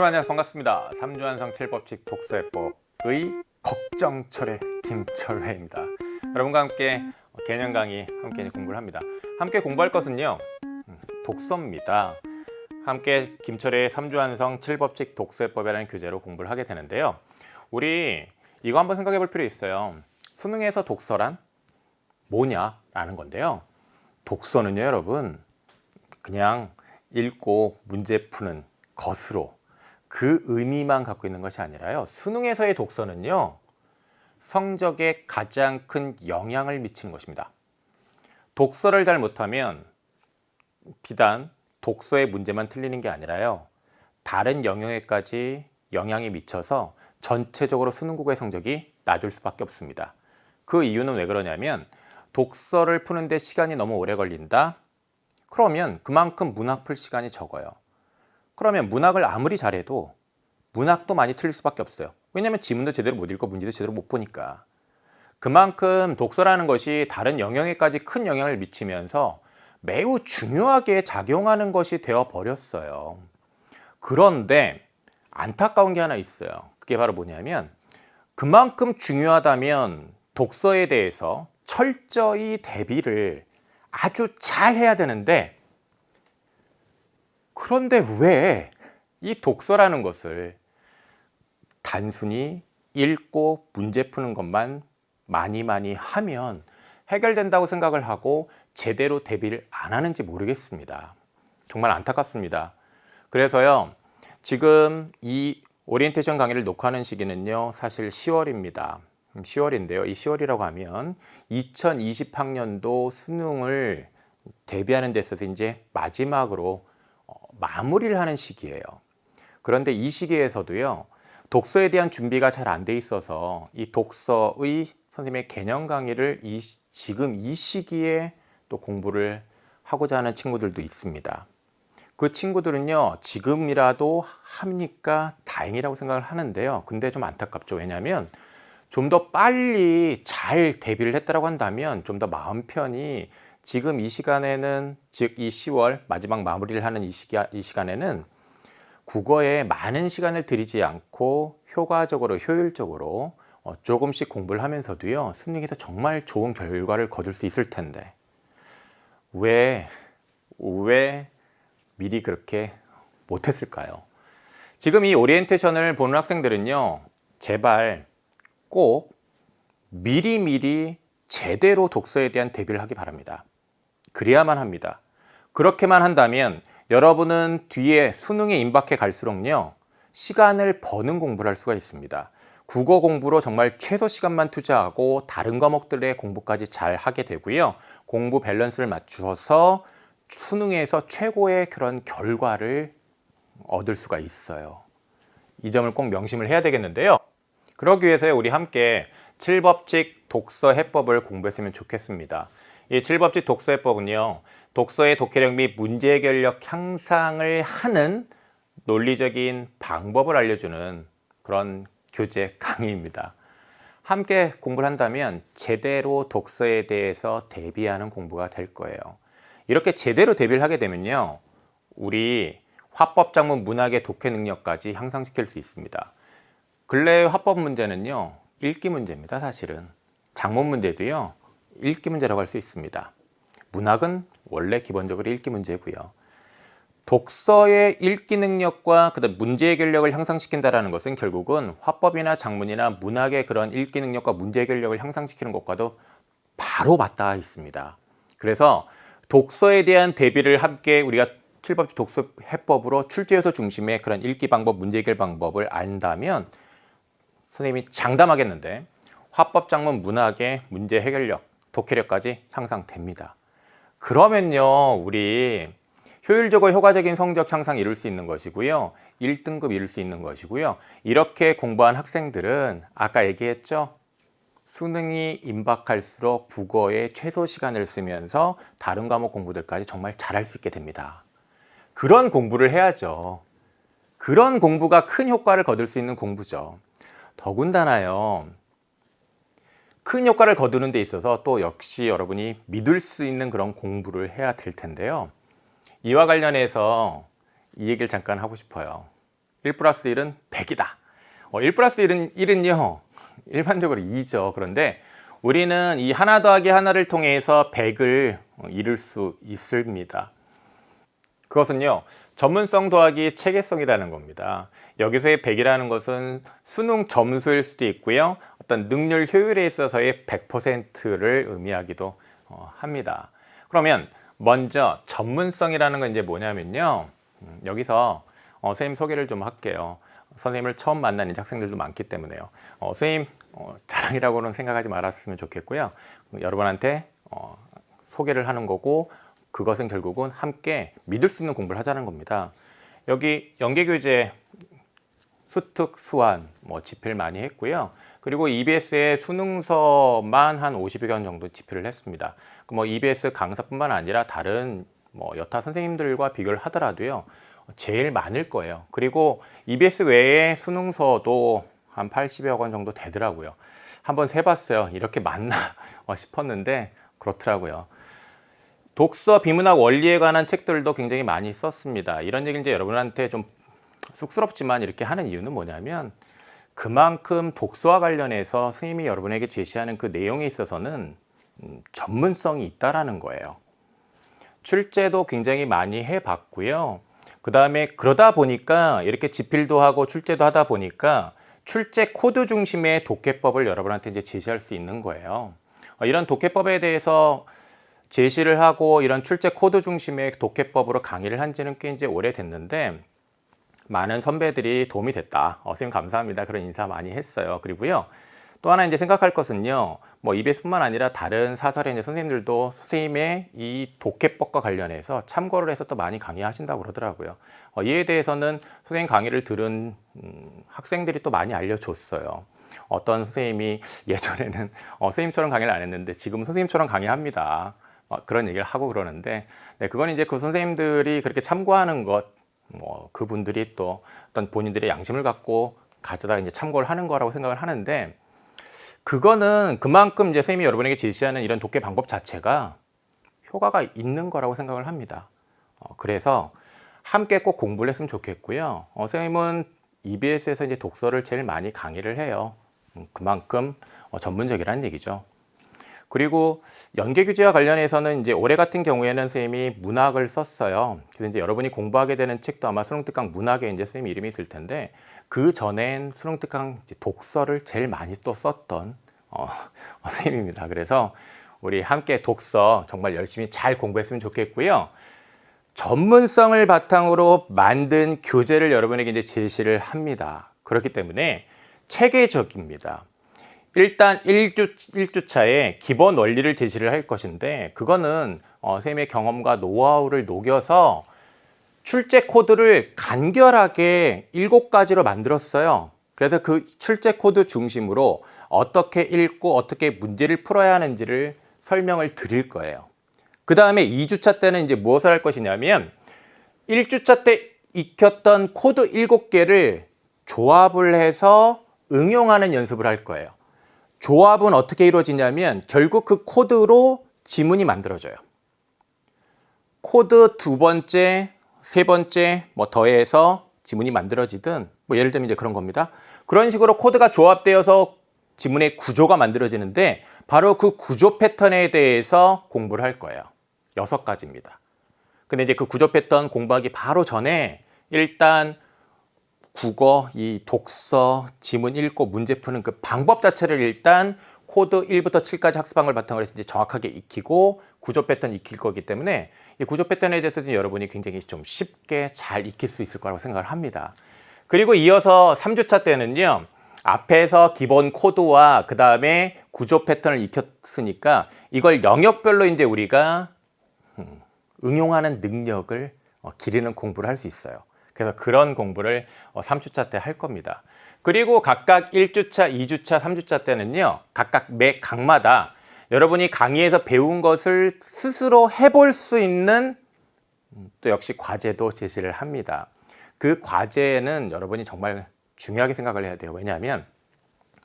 여러분 안녕하세요. 반갑습니다. 3주 완성 7법칙 독서해법의 걱정철의 김철회입니다. 여러분과 함께 개념 강의 함께 공부를 합니다. 함께 공부할 것은요, 독서입니다. 함께 김철회의 3주 완성 7법칙 독서해법이라는 교재로 공부를 하게 되는데요. 우리 이거 한번 생각해 볼 필요 있어요. 수능에서 독서란 뭐냐라는 건데요. 독서는요, 여러분, 그냥 읽고 문제 푸는 것으로 그 의미만 갖고 있는 것이 아니라요. 수능에서의 독서는요, 성적에 가장 큰 영향을 미치는 것입니다. 독서를 잘 못하면 비단 독서의 문제만 틀리는 게 아니라요, 다른 영역에까지 영향이 미쳐서 전체적으로 수능국어의 성적이 낮을 수밖에 없습니다. 그 이유는 왜 그러냐면, 독서를 푸는데 시간이 너무 오래 걸린다? 그러면 그만큼 문학 풀 시간이 적어요. 그러면 문학을 아무리 잘해도 문학도 많이 틀릴 수밖에 없어요. 왜냐하면 지문도 제대로 못 읽고 문제도 제대로 못 보니까. 그만큼 독서라는 것이 다른 영역에까지 큰 영향을 미치면서 매우 중요하게 작용하는 것이 되어버렸어요. 그런데 안타까운 게 하나 있어요. 그게 바로 뭐냐면, 그만큼 중요하다면 독서에 대해서 철저히 대비를 아주 잘 해야 되는데, 그런데 왜 이 독서라는 것을 단순히 읽고 문제 푸는 것만 많이 하면 해결된다고 생각을 하고 제대로 대비를 안 하는지 모르겠습니다. 정말 안타깝습니다. 그래서요, 지금 이 오리엔테이션 강의를 녹화하는 시기는요, 사실 10월입니다. 10월인데요. 이 10월이라고 하면 2020학년도 수능을 대비하는 데 있어서 이제 마지막으로 마무리를 하는 시기예요. 그런데 이 시기에서도요, 독서에 대한 준비가 잘 안 돼 있어서 이 독서의 선생님의 개념 강의를 지금 이 시기에 또 공부를 하고자 하는 친구들도 있습니다. 그 친구들은요, 지금이라도 합니까? 다행이라고 생각을 하는데요. 근데 좀 안타깝죠. 왜냐하면 좀 더 빨리 잘 대비를 했다고 한다면 좀 더 마음 편히 지금 이 시간에는, 즉 이 10월 마지막 마무리를 하는 이 시간에는 국어에 많은 시간을 들이지 않고 효과적으로, 효율적으로 조금씩 공부를 하면서도요, 수능에서 정말 좋은 결과를 거둘 수 있을 텐데 왜 미리 그렇게 못했을까요? 지금 이 오리엔테이션을 보는 학생들은요, 제발 꼭 미리미리 제대로 독서에 대한 대비를 하기 바랍니다. 그래야만 합니다. 그렇게만 한다면 여러분은 뒤에 수능에 임박해 갈수록요, 시간을 버는 공부를 할 수가 있습니다. 국어 공부로 정말 최소 시간만 투자하고 다른 과목들의 공부까지 잘 하게 되고요, 공부 밸런스를 맞추어서 수능에서 최고의 그런 결과를 얻을 수가 있어요. 이 점을 꼭 명심을 해야 되겠는데요. 그러기 위해서 우리 함께 7법칙 독서 해법을 공부했으면 좋겠습니다. 이 7법칙 독서 해법은요, 독서의 독해력 및 문제 해결력 향상을 하는 논리적인 방법을 알려주는 그런 교재 강의입니다. 함께 공부를 한다면 제대로 독서에 대해서 대비하는 공부가 될 거예요. 이렇게 제대로 대비를 하게 되면요, 우리 화법, 작문, 문학의 독해 능력까지 향상시킬 수 있습니다. 근래의 화법 문제는요, 읽기 문제입니다. 사실은 작문 문제도요, 읽기 문제라고 할 수 있습니다. 문학은 원래 기본적으로 읽기 문제고요. 독서의 읽기 능력과 그다음 문제 해결력을 향상시킨다는 것은 결국은 화법이나 작문이나 문학의 그런 읽기 능력과 문제 해결력을 향상시키는 것과도 바로 맞닿아 있습니다. 그래서 독서에 대한 대비를 함께 우리가 7법칙 독서 해법으로 출제요소 중심의 그런 읽기 방법, 문제 해결 방법을 안다면 선생님이 장담하겠는데 화법, 작문, 문학의 문제 해결력, 독해력까지 향상됩니다. 그러면요, 우리 효율적이고 효과적인 성적 향상 이룰 수 있는 것이고요, 1등급 이룰 수 있는 것이고요, 이렇게 공부한 학생들은 아까 얘기했죠, 수능이 임박할수록 국어에 최소 시간을 쓰면서 다른 과목 공부들까지 정말 잘할 수 있게 됩니다. 그런 공부를 해야죠. 그런 공부가 큰 효과를 거둘 수 있는 공부죠. 더군다나요, 큰 효과를 거두는 데 있어서 또 역시 여러분이 믿을 수 있는 그런 공부를 해야 될 텐데요. 이와 관련해서 이 얘기를 잠깐 하고 싶어요. 1 플러스 1은 100이다. 1 플러스 1은요, 일반적으로 2죠. 그런데 우리는 이 하나 더하기 하나를 통해서 100을 이룰 수 있습니다. 그것은요, 전문성 더하기 체계성이라는 겁니다. 여기서의 100이라는 것은 수능 점수일 수도 있고요, 어떤 능률 효율에 있어서의 100%를 의미하기도 합니다. 그러면 먼저 전문성이라는 건 이제 뭐냐면요, 여기서 선생님 소개를 좀 할게요. 선생님을 처음 만난 학생들도 많기 때문에요. 선생님 자랑이라고는 생각하지 말았으면 좋겠고요. 여러분한테 소개를 하는 거고, 그것은 결국은 함께 믿을 수 있는 공부를 하자는 겁니다. 여기 연계교재, 수특, 수완 집필 많이 했고요. 그리고 EBS의 수능서만 한 50여 권 정도 집필을 했습니다. EBS 강사뿐만 아니라 다른 여타 선생님들과 비교를 하더라도요, 제일 많을 거예요. 그리고 EBS 외에 수능서도 한 80여 권 정도 되더라고요. 한번 세봤어요. 이렇게 많나 싶었는데 그렇더라고요. 독서, 비문학, 원리에 관한 책들도 굉장히 많이 썼습니다. 이런 얘기를 이제 여러분한테 좀 쑥스럽지만 이렇게 하는 이유는 뭐냐면, 그만큼 독서와 관련해서 선생님이 여러분에게 제시하는 그 내용에 있어서는 전문성이 있다라는 거예요. 출제도 굉장히 많이 해봤고요. 그 다음에 그러다 보니까 이렇게 집필도 하고 출제도 하다 보니까 출제 코드 중심의 독해법을 여러분한테 이제 제시할 수 있는 거예요. 이런 독해법에 대해서 제시를 하고 이런 출제 코드 중심의 독해법으로 강의를 한 지는 꽤 이제 오래됐는데, 많은 선배들이 도움이 됐다. 선생님 감사합니다. 그런 인사 많이 했어요. 그리고요, 또 하나 이제 생각할 것은요, EBS뿐만 아니라 다른 사설의 이제 선생님들도 선생님의 이 독해법과 관련해서 참고를 해서 또 많이 강의하신다고 그러더라고요. 이에 대해서는 선생님 강의를 들은 학생들이 또 많이 알려줬어요. 어떤 선생님이 예전에는 선생님처럼 강의를 안 했는데 지금은 선생님처럼 강의합니다. 그런 얘기를 하고 그러는데, 네, 그건 이제 그 선생님들이 그렇게 참고하는 것, 그분들이 또 어떤 본인들의 양심을 갖고 가져다 이제 참고를 하는 거라고 생각을 하는데, 그거는 그만큼 이제 선생님이 여러분에게 제시하는 이런 독해 방법 자체가 효과가 있는 거라고 생각을 합니다. 그래서 함께 꼭 공부를 했으면 좋겠고요. 선생님은 EBS에서 이제 독서를 제일 많이 강의를 해요. 그만큼 전문적이라는 얘기죠. 그리고 연계규제와 관련해서는 이제 올해 같은 경우에는 선생님이 문학을 썼어요. 그래서 이제 여러분이 공부하게 되는 책도 아마 수능특강 문학에 이제 선생님 이름이 있을 텐데, 그 전엔 수능특강 독서를 제일 많이 또 썼던 선생님입니다. 그래서 우리 함께 독서 정말 열심히 잘 공부했으면 좋겠고요. 전문성을 바탕으로 만든 교재를 여러분에게 이제 제시를 합니다. 그렇기 때문에 체계적입니다. 일단 1주차에 기본 원리를 제시를 할 것인데, 그거는 선생님의 경험과 노하우를 녹여서 출제 코드를 간결하게 7가지로 만들었어요. 그래서 그 출제 코드 중심으로 어떻게 읽고 어떻게 문제를 풀어야 하는지를 설명을 드릴 거예요. 그 다음에 2주차 때는 이제 무엇을 할 것이냐면, 1주차 때 익혔던 코드 7개를 조합을 해서 응용하는 연습을 할 거예요. 조합은 어떻게 이루어지냐면, 결국 그 코드로 지문이 만들어져요. 코드 2번째, 3번째 더해서 지문이 만들어지든, 예를 들면 이제 그런 겁니다. 그런 식으로 코드가 조합되어서 지문의 구조가 만들어지는데, 바로 그 구조 패턴에 대해서 공부를 할 거예요. 6가지입니다. 근데 이제 그 구조 패턴 공부하기 바로 전에 일단 국어, 이 독서, 지문 읽고 문제 푸는 그 방법 자체를 일단 코드 1부터 7까지 학습한 걸 바탕으로 해서 이제 정확하게 익히고 구조 패턴 익힐 거기 때문에, 이 구조 패턴에 대해서도 여러분이 굉장히 좀 쉽게 잘 익힐 수 있을 거라고 생각을 합니다. 그리고 이어서 3주차 때는요, 앞에서 기본 코드와 그 다음에 구조 패턴을 익혔으니까 이걸 영역별로 이제 우리가 응용하는 능력을 기르는 공부를 할 수 있어요. 그래서 그런 공부를 3주차 때 할 겁니다. 그리고 각각 1주차, 2주차, 3주차 때는요, 각각 매 강마다 여러분이 강의에서 배운 것을 스스로 해볼 수 있는 또 역시 과제도 제시를 합니다. 그 과제는 여러분이 정말 중요하게 생각을 해야 돼요. 왜냐하면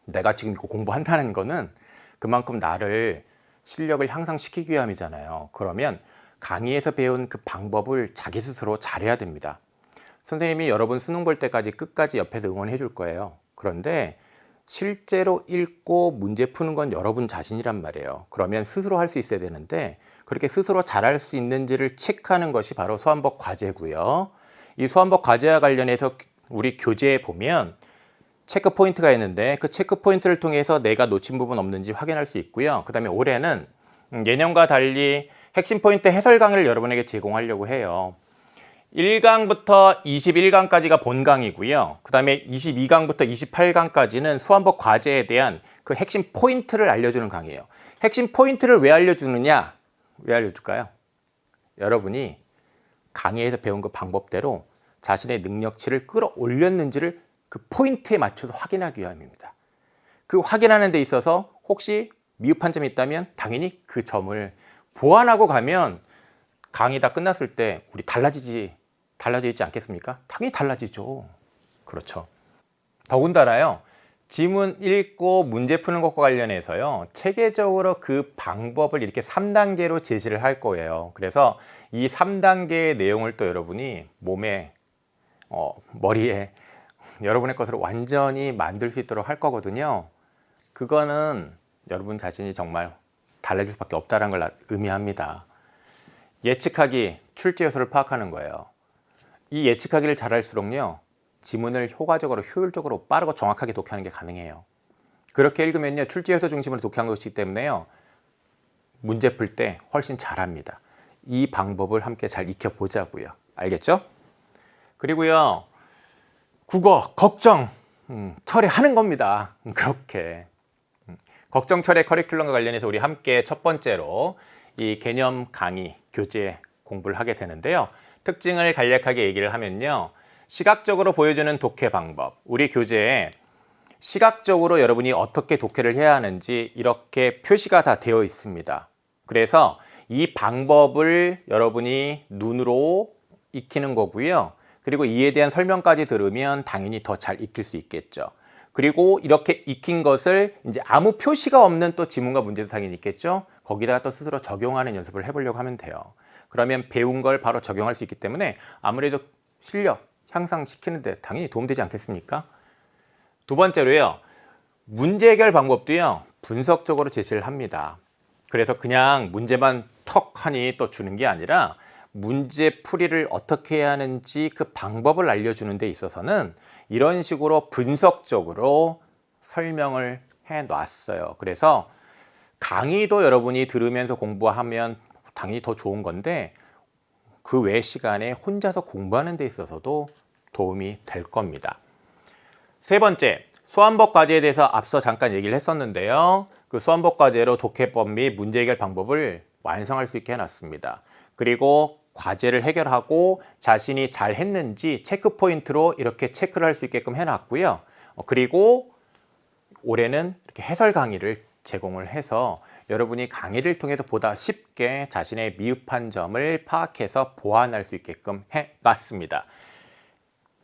내가 지금 이거 공부한다는 거는 그만큼 나를 실력을 향상시키기 위함이잖아요. 그러면 강의에서 배운 그 방법을 자기 스스로 잘해야 됩니다. 선생님이 여러분 수능 볼 때까지 끝까지 옆에서 응원해 줄 거예요. 그런데 실제로 읽고 문제 푸는 건 여러분 자신이란 말이에요. 그러면 스스로 할 수 있어야 되는데 그렇게 스스로 잘할 수 있는지를 체크하는 것이 바로 수험법 과제고요. 이 수험법 과제와 관련해서 우리 교재에 보면 체크 포인트가 있는데 그 체크 포인트를 통해서 내가 놓친 부분 없는지 확인할 수 있고요. 그 다음에 올해는 예년과 달리 핵심 포인트 해설 강의를 여러분에게 제공하려고 해요. 1강부터 21강까지가 본 강의고요. 그 다음에 22강부터 28강까지는 수험법 과제에 대한 그 핵심 포인트를 알려주는 강의예요. 핵심 포인트를 왜 알려주느냐? 왜 알려줄까요? 여러분이 강의에서 배운 그 방법대로 자신의 능력치를 끌어올렸는지를 그 포인트에 맞춰서 확인하기 위함입니다. 그 확인하는 데 있어서 혹시 미흡한 점이 있다면 당연히 그 점을 보완하고 가면 강의 다 끝났을 때 우리 달라져 있지 않겠습니까? 당연히 달라지죠. 그렇죠. 더군다나요. 지문 읽고 문제 푸는 것과 관련해서요. 체계적으로 그 방법을 이렇게 3단계로 제시를 할 거예요. 그래서 이 3단계의 내용을 또 여러분이 몸에, 머리에 여러분의 것으로 완전히 만들 수 있도록 할 거거든요. 그거는 여러분 자신이 정말 달라질 수밖에 없다는 걸 의미합니다. 예측하기, 출제 요소를 파악하는 거예요. 이 예측하기를 잘할수록요. 지문을 효과적으로, 효율적으로, 빠르고 정확하게 독해하는 게 가능해요. 그렇게 읽으면요. 출제 요소 중심으로 독해한 것이기 때문에요. 문제 풀 때 훨씬 잘합니다. 이 방법을 함께 잘 익혀보자고요. 알겠죠? 그리고요. 국어, 걱정, 처리하는 겁니다. 그렇게. 걱정 처리 커리큘럼과 관련해서 우리 함께 첫 번째로 이 개념 강의, 교재 공부를 하게 되는데요. 특징을 간략하게 얘기를 하면요. 시각적으로 보여주는 독해 방법. 우리 교재에 시각적으로 여러분이 어떻게 독해를 해야 하는지 이렇게 표시가 다 되어 있습니다. 그래서 이 방법을 여러분이 눈으로 익히는 거고요. 그리고 이에 대한 설명까지 들으면 당연히 더 잘 익힐 수 있겠죠. 그리고 이렇게 익힌 것을 이제 아무 표시가 없는 또 지문과 문제도 당연히 있겠죠. 거기다가 또 스스로 적용하는 연습을 해보려고 하면 돼요. 그러면 배운 걸 바로 적용할 수 있기 때문에 아무래도 실력 향상시키는데 당연히 도움되지 않겠습니까? 두 번째로요. 문제 해결 방법도요. 분석적으로 제시를 합니다. 그래서 그냥 문제만 턱 하니 또 주는 게 아니라 문제 풀이를 어떻게 해야 하는지 그 방법을 알려주는 데 있어서는 이런 식으로 분석적으로 설명을 해 놨어요. 그래서 강의도 여러분이 들으면서 공부하면 당연히 더 좋은 건데 그 외 시간에 혼자서 공부하는 데 있어서도 도움이 될 겁니다. 세 번째, 수험법 과제에 대해서 앞서 잠깐 얘기를 했었는데요. 그 수험법 과제로 독해법 및 문제 해결 방법을 완성할 수 있게 해놨습니다. 그리고 과제를 해결하고 자신이 잘 했는지 체크 포인트로 이렇게 체크를 할 수 있게끔 해놨고요. 그리고 올해는 이렇게 해설 강의를 제공을 해서 여러분이 강의를 통해서 보다 쉽게 자신의 미흡한 점을 파악해서 보완할 수 있게끔 해놨습니다.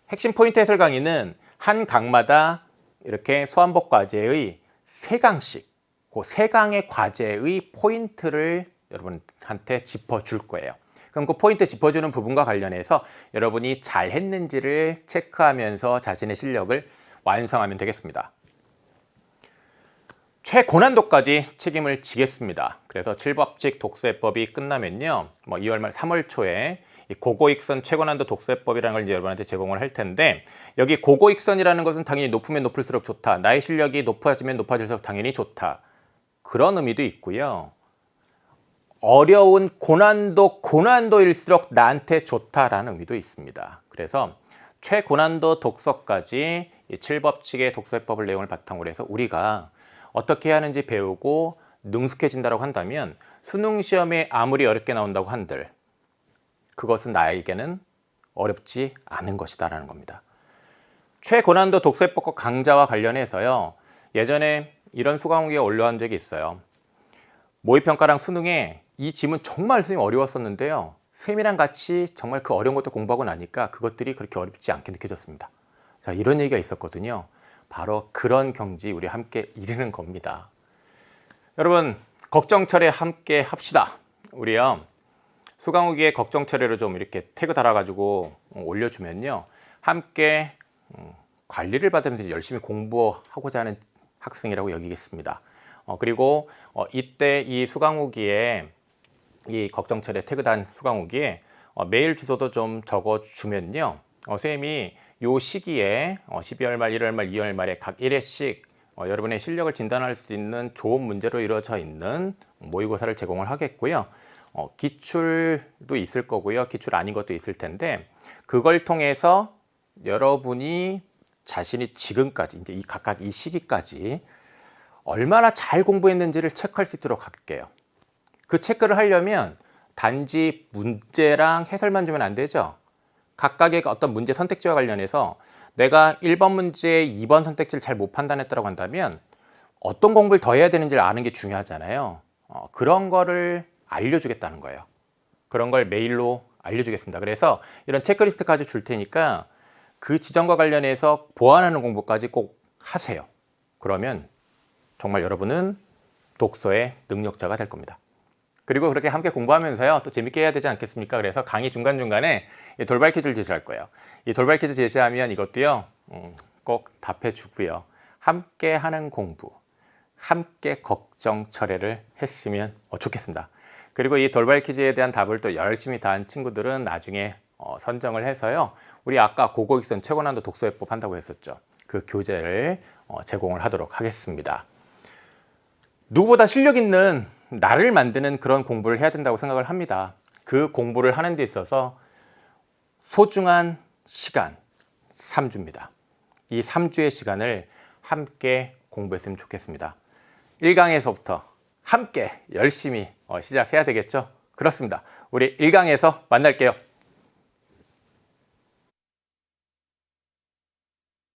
핵심 포인트 해설 강의는 한 강마다 이렇게 수험법 과제의 3강씩, 그 3강의 과제의 포인트를 여러분한테 짚어줄 거예요. 그럼 그 포인트 짚어주는 부분과 관련해서 여러분이 잘 했는지를 체크하면서 자신의 실력을 완성하면 되겠습니다. 최고난도까지 책임을 지겠습니다. 그래서 7법칙 독서해법이 끝나면요. 2월 말 3월 초에 이 고고익선 최고난도 독서해법이라는 걸 이제 여러분한테 제공을 할 텐데 여기 고고익선이라는 것은 당연히 높으면 높을수록 좋다. 나의 실력이 높아지면 높아질수록 당연히 좋다. 그런 의미도 있고요. 어려운 고난도일수록 나한테 좋다라는 의미도 있습니다. 그래서 최고난도 독서까지 이 7법칙의 독서해법을 내용을 바탕으로 해서 우리가 어떻게 해야 하는지 배우고 능숙해진다고 한다면 수능 시험에 아무리 어렵게 나온다고 한들 그것은 나에게는 어렵지 않은 것이다라는 겁니다. 최고난도 독서해법과 강좌와 관련해서요. 예전에 이런 수강후기가 올라온 적이 있어요. 모의평가랑 수능에 이 지문 정말 선생님 어려웠었는데요. 쌤이랑 같이 정말 그 어려운 것도 공부하고 나니까 그것들이 그렇게 어렵지 않게 느껴졌습니다. 자, 이런 얘기가 있었거든요. 바로 그런 경지 우리 함께 이루는 겁니다. 여러분, 걱정철에 함께 합시다. 우리요. 수강후기에 걱정철에로 좀 이렇게 태그 달아가지고 올려주면요. 함께 관리를 받으면서 열심히 공부하고자 하는 학생이라고 여기겠습니다. 그리고 이때 이 수강후기에 이 걱정철에 태그단 수강후기에 메일 주소도 좀 적어주면요. 선생님이 요 시기에 12월 말, 1월 말, 2월 말에 각 1회씩 여러분의 실력을 진단할 수 있는 좋은 문제로 이루어져 있는 모의고사를 제공을 하겠고요. 기출도 있을 거고요. 기출 아닌 것도 있을 텐데 그걸 통해서 여러분이 자신이 지금까지 이제 이 각각 이 시기까지 얼마나 잘 공부했는지를 체크할 수 있도록 할게요. 그 체크를 하려면 단지 문제랑 해설만 주면 안 되죠. 각각의 어떤 문제 선택지와 관련해서 내가 1번 문제, 2번 선택지를 잘 못 판단했다고 한다면 어떤 공부를 더 해야 되는지를 아는 게 중요하잖아요. 그런 거를 알려주겠다는 거예요. 그런 걸 메일로 알려주겠습니다. 그래서 이런 체크리스트까지 줄 테니까 그 지점과 관련해서 보완하는 공부까지 꼭 하세요. 그러면 정말 여러분은 독서의 능력자가 될 겁니다. 그리고 그렇게 함께 공부하면서요, 또 재밌게 해야 되지 않겠습니까? 그래서 강의 중간중간에 이 돌발 퀴즈를 제시할 거예요. 이 돌발 퀴즈 제시하면 이것도요, 꼭 답해 주고요. 함께 하는 공부, 함께 걱정 철회를 했으면 좋겠습니다. 그리고 이 돌발 퀴즈에 대한 답을 또 열심히 다한 친구들은 나중에 선정을 해서요, 우리 아까 고고익선 최고난도 독서해법 한다고 했었죠. 그 교재를 제공을 하도록 하겠습니다. 누구보다 실력 있는 나를 만드는 그런 공부를 해야 된다고 생각을 합니다. 그 공부를 하는 데 있어서 소중한 시간 3주입니다. 이 3주의 시간을 함께 공부했으면 좋겠습니다. 1강에서부터 함께 열심히 시작해야 되겠죠? 그렇습니다. 우리 1강에서 만날게요.